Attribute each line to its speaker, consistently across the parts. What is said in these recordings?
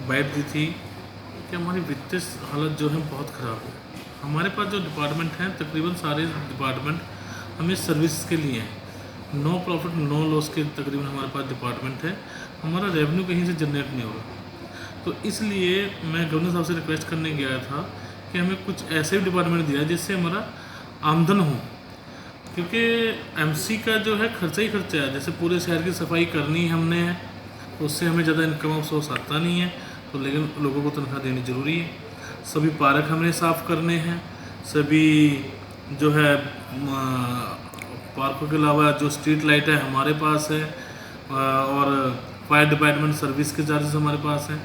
Speaker 1: Bite दी थी कि हमारी वित्तीय हालत जो है बहुत ख़राब है। हमारे पास जो डिपार्टमेंट हैं तकरीबन सारे डिपार्टमेंट हमें सर्विस के लिए हैं, नो प्रॉफिट नो लॉस के तकरीबन हमारे पास डिपार्टमेंट है। हमारा रेवेन्यू कहीं से जनरेट नहीं हो रहा, तो इसलिए मैं गवर्नर साहब से रिक्वेस्ट करने गया था कि हमें कुछ ऐसे भी डिपार्टमेंट दिया जिससे हमारा आमदन हो, क्योंकि एमसी का जो है खर्चा ही खर्चा है। जैसे पूरे शहर की सफाई करनी हमने है तो उससे हमें ज़्यादा इनकम ऑफ सोर्स आता नहीं है, तो लेकिन लोगों को तनख्वाह देनी ज़रूरी है। सभी पार्क हमने साफ़ करने हैं, सभी जो है पार्कों के अलावा जो स्ट्रीट लाइट है हमारे पास है, और फायर डिपार्टमेंट सर्विस के चार्जेस हमारे पास हैं।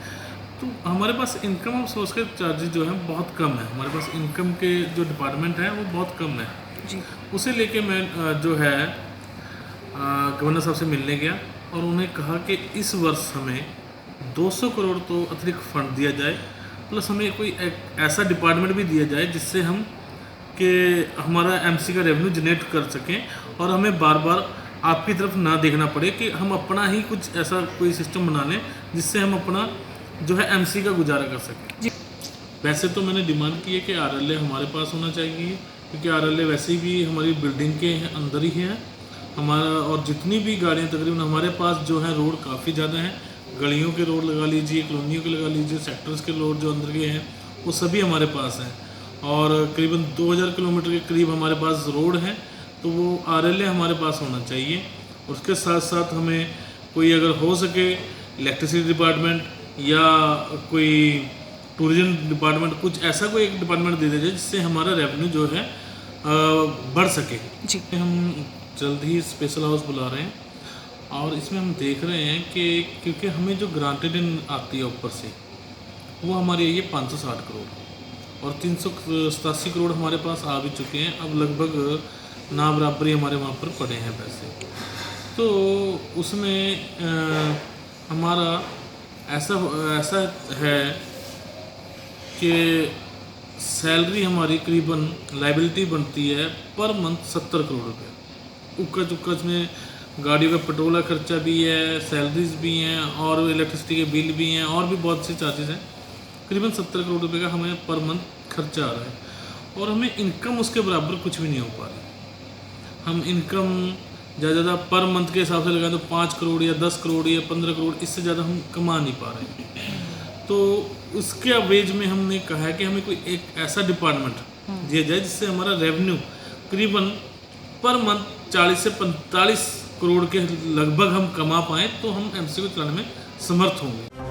Speaker 1: तो हमारे पास इनकम ऑफ सोर्स के चार्जेस जो हैं बहुत कम है। हमारे पास इनकम के जो डिपार्टमेंट है वो बहुत कम है जी। उसे लेके मैं जो है गवर्नर साहब से मिलने गया और उन्हें कहा कि इस वर्ष हमें 200 करोड़ तो अतिरिक्त फंड दिया जाए, प्लस हमें कोई एक ऐसा डिपार्टमेंट भी दिया जाए जिससे हम कि हमारा एमसी का रेवेन्यू जनरेट कर सकें और हमें बार बार आपकी तरफ ना देखना पड़े, कि हम अपना ही कुछ ऐसा कोई सिस्टम बना लें जिससे हम अपना जो है एमसी का गुजारा कर सकें। वैसे तो मैंने डिमांड की है कि आरएलए हमारे पास होना चाहिए, क्योंकि आरएलए वैसे भी हमारी बिल्डिंग के अंदर ही है हमारा, और जितनी भी गाड़ियाँ तकरीबन हमारे पास जो है रोड काफ़ी ज़्यादा हैं, गलियों के रोड लगा लीजिए, कॉलोनियों के लगा लीजिए, सेक्टर्स के रोड जो अंदर के हैं वो सभी हमारे पास हैं, और करीबन 2000 किलोमीटर के करीब हमारे पास रोड हैं। तो वो आरएलए हमारे पास होना चाहिए। उसके साथ साथ हमें कोई अगर हो सके इलेक्ट्रिसिटी डिपार्टमेंट या कोई टूरिज्म डिपार्टमेंट, कुछ ऐसा कोई एक डिपार्टमेंट दे दिया जाए जिससे हमारा रेवेन्यू जो है बढ़ सके जी। हम जल्द ही स्पेशल हाउस बुला रहे हैं और इसमें हम देख रहे हैं कि क्योंकि हमें जो ग्रांटेड आती है ऊपर से वो हमारी आई है 560 करोड़ और 387 करोड़ हमारे पास आ भी चुके हैं। अब लगभग ना बराबरी हमारे वहाँ पर पड़े हैं पैसे। तो उसमें हमारा ऐसा है कि सैलरी हमारी करीबन लाइबिलिटी बनती है पर मंथ 70 करोड़ रुपये। उक्का चुक्का में गाड़ियों का पेट्रोल का खर्चा भी है, सैलरीज भी हैं और इलेक्ट्रिसिटी के बिल भी हैं और भी बहुत से चार्जेस हैं। करीबन 70 करोड़ रुपए का हमें पर मंथ खर्चा आ रहा है और हमें इनकम उसके बराबर कुछ भी नहीं हो पा रही। हम इनकम ज़्यादा पर मंथ के हिसाब से लगाएं तो 5 करोड़ या 10 करोड़ या 15 करोड़, इससे ज़्यादा हम कमा नहीं पा रहे हैं। तो उसके अवेज में हमने कहा है कि हमें कोई एक ऐसा डिपार्टमेंट दिया जाए जिससे हमारा रेवेन्यू करीबन पर मंथ 40 से 45 करोड़ के लगभग हम कमा पाएँ, तो हम एमसी को चलाने में समर्थ होंगे।